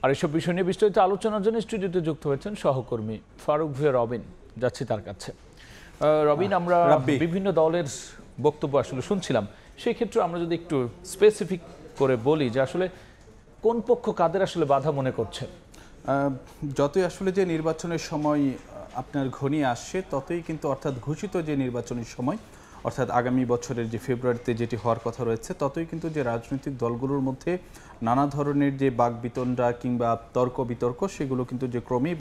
আর এসব বিষয় নিয়ে বিস্তারিত আলোচনার জন্য স্টুডিওতে যুক্ত হয়েছেন সহকর্মী ফারুক ভুঁইয়া রবিন। যাচ্ছি তার কাছে। রবিন, আমরা বিভিন্ন দলের বক্তব্য আসলে শুনছিলাম, সেই ক্ষেত্রে আমরা যদি একটু স্পেসিফিক করে বলি যে আসলে কোন পক্ষ কাদের আসলে বাধা মনে করছে। যতই আসলে যে নির্বাচনের সময় আপনার ঘনিয়ে আসছে, ততই কিন্তু অর্থাৎ ঘোষিত যে নির্বাচনের সময় অর্থাৎ আগামী বছরের যে ফেব্রুয়ারিতে যেটি হওয়ার কথা রয়েছে, ততই কিন্তু যে রাজনৈতিক দলগুলোর মধ্যে নানা ধরনের যে বাকবিতণ্ডা কিংবা তর্ক বিতর্ক সেগুলো কিন্তু যে ক্রমেই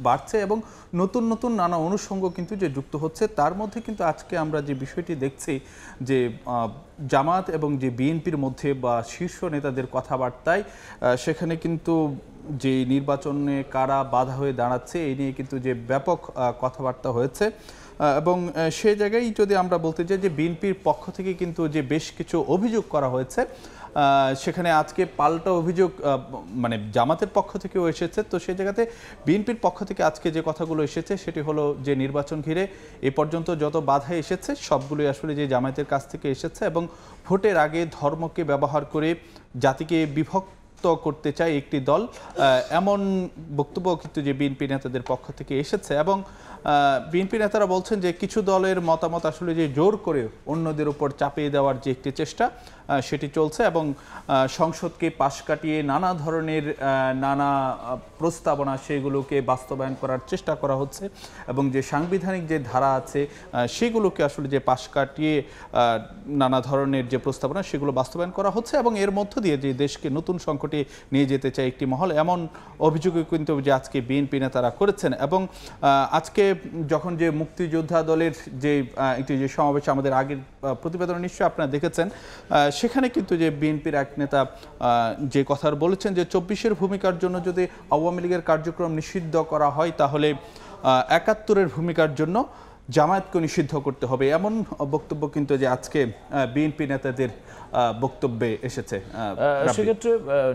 বাড়ছে এবং নতুন নতুন নানা অনুষঙ্গ কিন্তু যে যুক্ত হচ্ছে। তার মধ্যে কিন্তু আজকে আমরা যে বিষয়টি দেখছি যে জামাত এবং যে বিএনপির মধ্যে বা শীর্ষ নেতাদের কথাবার্তায় সেখানে কিন্তু যে নির্বাচনে কারা বাধা হয়ে দাঁড়াচ্ছে এই নিয়ে কিন্তু যে ব্যাপক কথাবার্তা হয়েছে। এবং সেই জায়গায় যদি আমরা বলতে চাই যে বিএনপির পক্ষ থেকে কিন্তু যে বেশ কিছু অভিযোগ করা হয়েছে, সেখানে আজকে পাল্টা অভিযোগ মানে জামাতের পক্ষ থেকেও এসেছে। তো সেই জায়গাতে বিএনপির পক্ষ থেকে আজকে যে কথাগুলো এসেছে সেটি হলো যে নির্বাচন ঘিরে এ পর্যন্ত যত বাধা এসেছে সবগুলোই আসলে যে জামায়াতের কাছ থেকে এসেছে এবং ভোটের আগে ধর্মকে ব্যবহার করে জাতিকে বিভক্ত করতে চায় একটি দল, এমন বক্তব্য কিন্তু যে বিএনপি নেতাদের পক্ষ থেকে এসেছে। এবং বিএনপি নেতারা বলছেন যে কিছু দলের মতামত আসলে যে জোর করে অন্যদের উপর চাপিয়ে দেওয়ার যে একটি চেষ্টা সেটি চলছে এবং সংসদকে পাশ কাটিয়ে নানা ধরনের নানা প্রস্তাবনা সেগুলোকে বাস্তবায়ন করার চেষ্টা করা হচ্ছে এবং যে সাংবিধানিক যে ধারা আছে সেগুলোকে আসলে যে পাশ কাটিয়ে নানা ধরনের যে প্রস্তাবনা সেগুলো বাস্তবায়ন করা হচ্ছে এবং এর মধ্য দিয়ে যে দেশকে নতুন সংকটে নিয়ে যেতে চায় একটি মহল, এমন অভিযোগও কিন্তু যে আজকে বিএনপি নেতারা করেছেন। এবং আজকে যখন যে মুক্তিযোদ্ধা দলের যে একটি যে সমাবেশ আমাদের আগের প্রতিবেদন নিশ্চয়ই আপনারা দেখেছেন, সেখানে কিন্তু যে বিএনপির এক নেতা যে কথা বলেছেন যে ২৪-এর ভূমিকার জন্য যদি আওয়ামী লীগের কার্যক্রম নিষিদ্ধ করা হয় তাহলে ৭১-এর ভূমিকার জন্য জামায়াতকে নিষিদ্ধ করতে হবে, এমন বক্তব্য কিন্তু যে আজকে বিএনপি নেতাদের বক্তব্যে এসেছে। সেক্ষেত্রে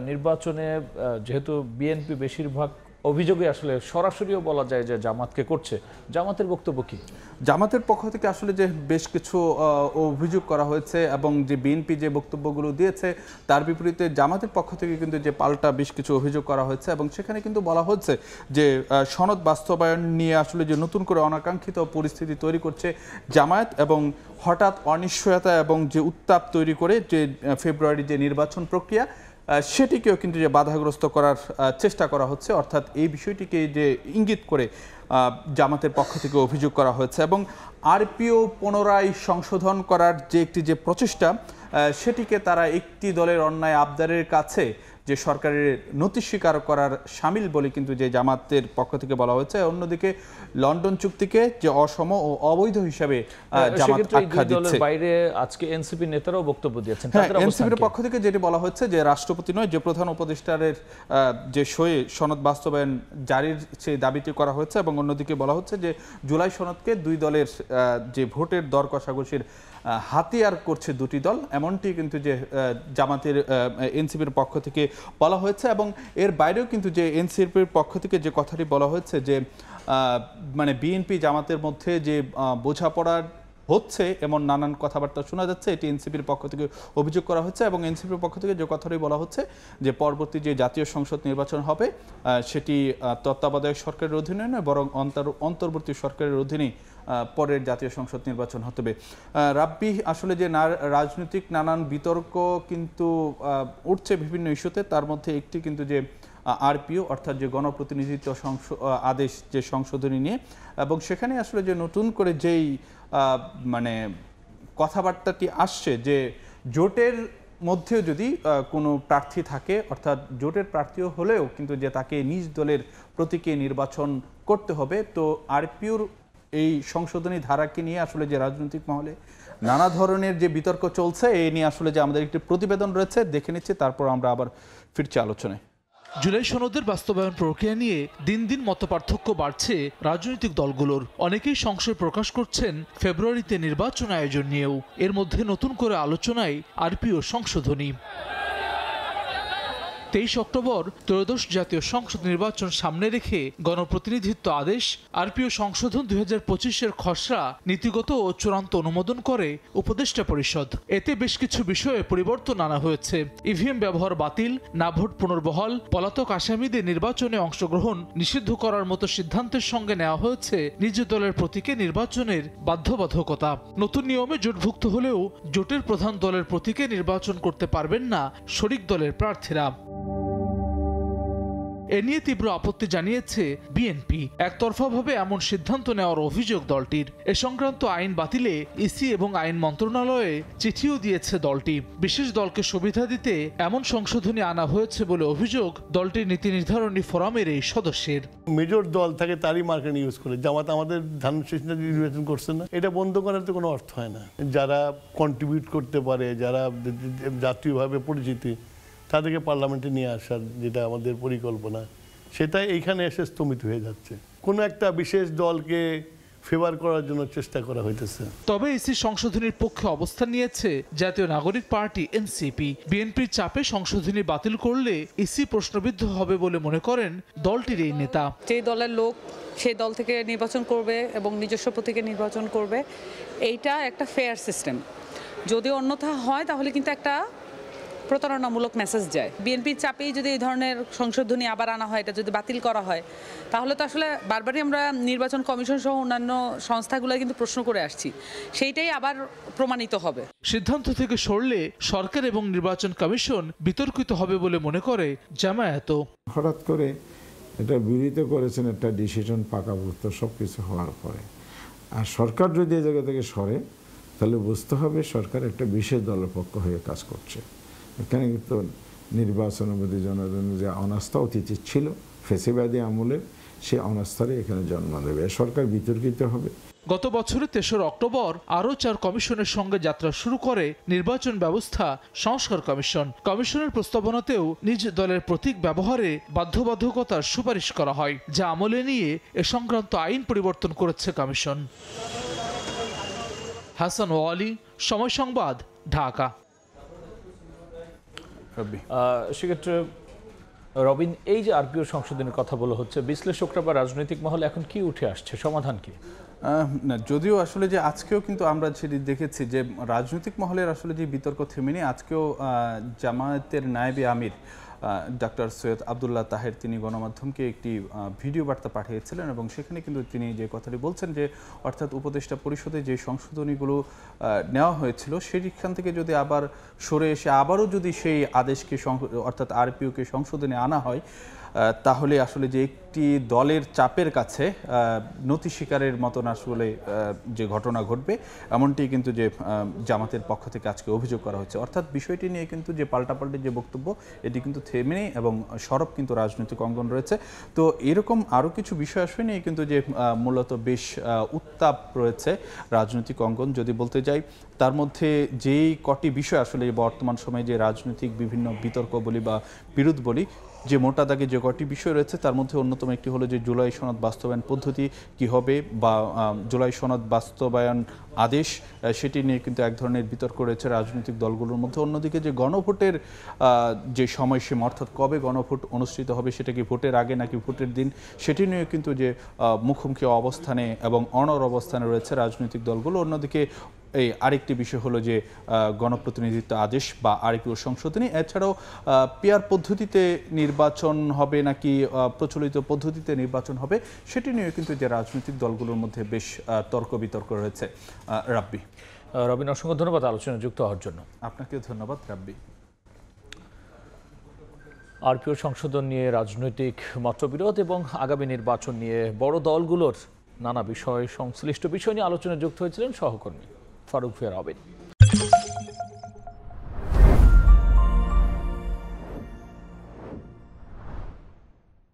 নির্বাচনে যেহেতু বিএনপি বেশিরভাগ অভিযোগে আসলে সরাসরিও বলা যায় যে জামাতকে করছে, জামাতের বক্তব্য কি? জামাতের পক্ষ থেকে আসলে যে বেশ কিছু অভিযোগ করা হয়েছে এবং যে বিএনপি যে বক্তব্যগুলো দিয়েছে তার বিপরীতে জামাতের পক্ষ থেকে কিন্তু যে পাল্টা বেশ কিছু অভিযোগ করা হয়েছে এবং সেখানে কিন্তু বলা হচ্ছে যে সনদ বাস্তবায়ন নিয়ে আসলে যে নতুন করে অনাকাঙ্ক্ষিত পরিস্থিতি তৈরি করছে জামায়াত এবং হঠাৎ অনিশ্চয়তা এবং যে উত্তাপ তৈরি করে যে ফেব্রুয়ারি যে নির্বাচন প্রক্রিয়া সেটিকেও কিন্তু যে বাধাগ্রস্ত করার চেষ্টা করা হচ্ছে, অর্থাৎ এই বিষয়টিকে যে ইঙ্গিত করে জামাতের পক্ষ থেকে অভিযোগ করা হয়েছে। এবং আরপিও পুনরায় সংশোধন করার যে একটি যে প্রচেষ্টা সেটিকে তারা একটি দলের অন্যায় আবদারের কাছে যে সরকারের নথি স্বীকার করার শামিল বলে কিন্তু যে জামাতের পক্ষ থেকে বলা হয়েছে। অন্যদিকে লন্ডন চুক্তিকে যে অসম ও অবৈধ হিসাবে জামাত আখ্যা দিচ্ছে। বাইরে আজকে এনসিপি নেতারাও বক্তব্য দিয়েছেন। এনসিপির পক্ষ থেকে যেটি বলা হচ্ছে যে রাষ্ট্রপতি নয়, যে প্রধান উপদেষ্টারের যে সয়ে সনদ বাস্তবায়ন জারির সেই দাবিটি করা হয়েছে এবং অন্যদিকে বলা হচ্ছে যে জুলাই সনদকে দুই দলের যে ভোটের দর কষাকষির হাতিয়ার করছে দুটি দল, এমনটি কিন্তু যে জামাতের এনসিপির পক্ষ থেকে বলা হয়েছে। এবং এর বাইরেও কিন্তু যে এনসিপির পক্ষ থেকে যে কথাটি বলা হয়েছে যে মানে বিএনপি জামাতের মধ্যে যে বোঝাপড়ার হচ্ছে এমন নানান কথাবার্তা শোনা যাচ্ছে, এটি এনসিপির পক্ষ থেকে অভিযোগ করা হচ্ছে। এবং এনসিপির পক্ষ থেকে যে কথাটি বলা হচ্ছে যে পরবর্তী যে জাতীয় সংসদ নির্বাচন হবে সেটি তত্ত্বাবধায়ক সরকারের অধীনে নয় বরং অন্তর্বর্তী সরকারের অধীনেই পরের জাতীয় সংসদ নির্বাচন হতে হবে। রাব্বি, আসলে যে রাজনৈতিক নানান বিতর্ক কিন্তু উঠছে বিভিন্ন ইস্যুতে, তার মধ্যে একটি কিন্তু যে আরপিও অর্থাৎ যে গণপ্রতিনিধিত্ব আদেশ যে সংশোধনী নিয়ে, এবং সেখানে আসলে যে নতুন করে যেই মানে কথাবার্তাটি আসছে যে জোটের মধ্যেও যদি কোনো প্রার্থী থাকে অর্থাৎ জোটের প্রার্থীও হলেও কিন্তু যে তাকে নিজ দলের প্রতীকে নির্বাচন করতে হবে, তো আরপিওর এই সংশোধনী ধারাকে নিয়ে আসলে যে রাজনৈতিক মহলে নানা ধরনের যে বিতর্ক চলছে এই নিয়ে আসলে যে আমাদের একটি প্রতিবেদন রয়েছে দেখে নিচ্ছি, তারপর আমরা আবার ফিরছি আলোচনায়। জুলাই সনদের বাস্তবায়ন প্রক্রিয়া নিয়ে দিন দিন মতপার্থক্য বাড়ছে রাজনৈতিক দলগুলোর। অনেকেই সংশয় প্রকাশ করছেন ফেব্রুয়ারিতে নির্বাচন আয়োজন নিয়েও। এর মধ্যে নতুন করে আলোচনায় আরপিও সংশোধনী। 23 অক্টোবর ত্রয়োদশ জাতীয় সংসদ নির্বাচন সামনে রেখে গণপ্রতিনিধিত্ব আদেশ আরপিও সংশোধন 2025-এর খসড়া নীতিগত ও চূড়ান্ত অনুমোদন করে উপদেষ্টা পরিষদ। এতে বেশ কিছু বিষয়ে পরিবর্তন আনা হয়েছে। ইভিএম ব্যবহার বাতিল, না ভোট পুনর্বহাল, পলাতক আসামিদের নির্বাচনে অংশগ্রহণ নিষিদ্ধ করার মতো সিদ্ধান্তের সঙ্গে নেওয়া হয়েছে নিজ দলের প্রতীকে নির্বাচনের বাধ্যবাধকতা। নতুন নিয়মে জোটভুক্ত হলেও জোটের প্রধান দলের প্রতীকে নির্বাচন করতে পারবেন না শরিক দলের প্রার্থীরা। এ নিয়ে তীব্র আপত্তি জানিয়েছে বিএনপি। একতরফাভাবে এমন সিদ্ধান্ত নেওয়ার অভিযোগ দলটির। এ সংক্রান্ত আইন বাতিলে ইসি এবং আইন মন্ত্রণালয়ে চিঠিও দিয়েছে দলটি। বিশেষ দলকে সুবিধা দিতে এমন সংশোধনী আনা হয়েছে বলে অভিযোগ দলটির নীতি নির্ধারণী ফোরামের এই সদস্যের। মেজর দল থাকে তারই মার্কেট ইউজ করে। জামাত আমাদের ধান সেশনে নির্বাচন করছে না, এটা বন্ধ করার তো কোনো অর্থ হয় না। যারা কন্ট্রিবিউট করতে পারে, যারা জাতীয়ভাবে পরিচিতি, তাদেরকে পার্লামেন্টে নিয়ে আসার যেটা আমাদের পরিকল্পনা, সেটা এইখানে এসে স্থগিত হয়ে যাচ্ছে। কোনো একটা বিশেষ দলকে ফেভার করার জন্য চেষ্টা করা হইতেছে। তবে ইসি সংশোধনীর পক্ষে অবস্থান নিয়েছে জাতীয় নাগরিক পার্টি এনসিপি। বিএনপির চাপে সংশোধনী বাতিল করলে ইসি প্রশ্নবিদ্ধ হবে বলে মনে করেন দলটির এই নেতা। যে দলের লোক সেই দল থেকে নির্বাচন করবে এবং নিজস্ব প্রতীকে নির্বাচন করবে, এইটা একটা ফেয়ার সিস্টেম। যদি অন্যথা হয় তাহলে কিন্তু একটা প্রতারণামূলক মেসেজ যায়। বিএনপির চাপেই যদি এই ধরনের সংশোধনী আবার আনা হয়, এটা যদি বাতিল করা হয়, তাহলে তো আসলে বারবারই আমরা নির্বাচন কমিশন সহ অন্যান্য সংস্থাগুলো কিন্তু প্রশ্ন করে আসছি, সেইটাই আবার প্রমাণিত হবে। সিদ্ধান্ত থেকে সরলে সরকার এবং নির্বাচন কমিশন বিতর্কিত হবে বলে মনে করে জামায়াত। হঠাৎ করে এটা বিরোধিতা করেছেন একটা ডিসিশন পাকাপোক্ত সবকিছু হওয়ার পরে। আর সরকার যদি এই জায়গা থেকে সরে, তাহলে বুঝতে হবে সরকার একটা বিশেষ দলের পক্ষ হয়ে কাজ করছে। এখানে কিন্তু নির্বাচনের প্রতি জনগণের যে অনাস্থা অতীতে ছিল ফেসিবাদী আমলের, সে অনাস্থারই এখানে জন্ম দেবে। সরকার বিতর্কিত হবে। গত বছরের 3 অক্টোবর আরও 4 কমিশনের সঙ্গে যাত্রা শুরু করে নির্বাচন ব্যবস্থা সংস্কার কমিশন। কমিশনের প্রস্তাবনাতেও নিজ দলের প্রতীক ব্যবহারে বাধ্যবাধকতার সুপারিশ করা হয়, যা আমলে নিয়ে এ সংক্রান্ত আইন পরিবর্তন করেছে কমিশন। হাসান ওয়ালি, সময় সংবাদ, ঢাকা। সেক্ষেত্রে রবিন, এই যে আরপিও সংশোধনের কথা বলা হচ্ছে, বিশ্লেষকরা বা রাজনৈতিক মহলে এখন কি উঠে আসছে, সমাধান কি? না, যদিও আসলে যে আজকেও কিন্তু আমরা সেটি দেখেছি যে রাজনৈতিক মহলের আসলে যে বিতর্ক থেমেনি, আজকেও জামায়াতের নায়েবে আমির ডক্টর সৈয়দ আবদুল্লাহ তাহের তিনি গণমাধ্যমকে একটি ভিডিও বার্তা পাঠিয়েছিলেন এবং সেখানে কিন্তু তিনি যে কথাটি বলছেন যে অর্থাৎ উপদেষ্টা পরিষদে যে সংশোধনীগুলো নেওয়া হয়েছিল সেখান থেকে যদি আবার সরে এসে আবারও যদি সেই আদেশকে অর্থাৎ আরপিওকে সংশোধনে আনা হয়, তাহলে আসলে যে একটি দলের চাপের কাছে নথি স্বীকারের মতন আসলে যে ঘটনা ঘটবে, এমনটি কিন্তু যে জামাতের পক্ষ থেকে আজকে অভিযোগ করা হচ্ছে। অর্থাৎ বিষয়টি নিয়ে কিন্তু যে পাল্টাপাল্টি যে বক্তব্য, এটি কিন্তু থেমে নেই এবং সরব কিন্তু রাজনৈতিক অঙ্গন রয়েছে। তো এরকম আরও কিছু বিষয় আসলে নিয়ে কিন্তু যে মূলত বেশ উত্তাপ রয়েছে রাজনৈতিক অঙ্গন যদি বলতে যাই। তার মধ্যে যেই কটি বিষয় আসলে বর্তমান সময়ে যে রাজনৈতিক বিভিন্ন বিতর্ক বলি বা বিরোধ বলি, যে মোটা দাগে যে কটি বিষয় রয়েছে তার মধ্যে অন্যতম একটি হলো যে জুলাই সনদ বাস্তবায়ন পদ্ধতি কি হবে বা জুলাই সনদ বাস্তবায়ন আদেশ, সেটি নিয়ে কিন্তু এক ধরনের বিতর্ক রয়েছে রাজনৈতিক দলগুলোর মধ্যে। অন্যদিকে যে গণভোটের যে সময়সীমা, অর্থাৎ কবে গণভোট অনুষ্ঠিত হবে, সেটা কি ভোটের আগে নাকি ভোটের দিন, সেটি নিয়ে কিন্তু যে মুখোমুখি অবস্থানে এবং অনর অবস্থানে রয়েছে রাজনৈতিক দলগুলো। অন্যদিকে এই আরেকটি বিষয় হলো যে গণপ্রতিনিধিত্ব আদেশ বা আরপিও সংশোধনী। এছাড়াও পিআর পদ্ধতিতে নির্বাচন হবে নাকি প্রচলিত পদ্ধতিতে নির্বাচন হবে, সেটি নিয়ে কিন্তু যে রাজনৈতিক দলগুলোর মধ্যে বেশ তর্ক বিতর্ক রয়েছে। রাব্বি। রবিন, অসংখ্য ধন্যবাদ আলোচনায় যুক্ত হওয়ার জন্য। আপনাকেও ধন্যবাদ রাব্বি। আরপিও সংশোধন নিয়ে রাজনৈতিক মতবিরোধ এবং আগামী নির্বাচন নিয়ে বড় দলগুলোর নানা বিষয় সংশ্লিষ্ট বিষয় নিয়ে আলোচনায় যুক্ত হয়েছিলেন সহকর্মী ফারুক ভূঁইয়া রবিন।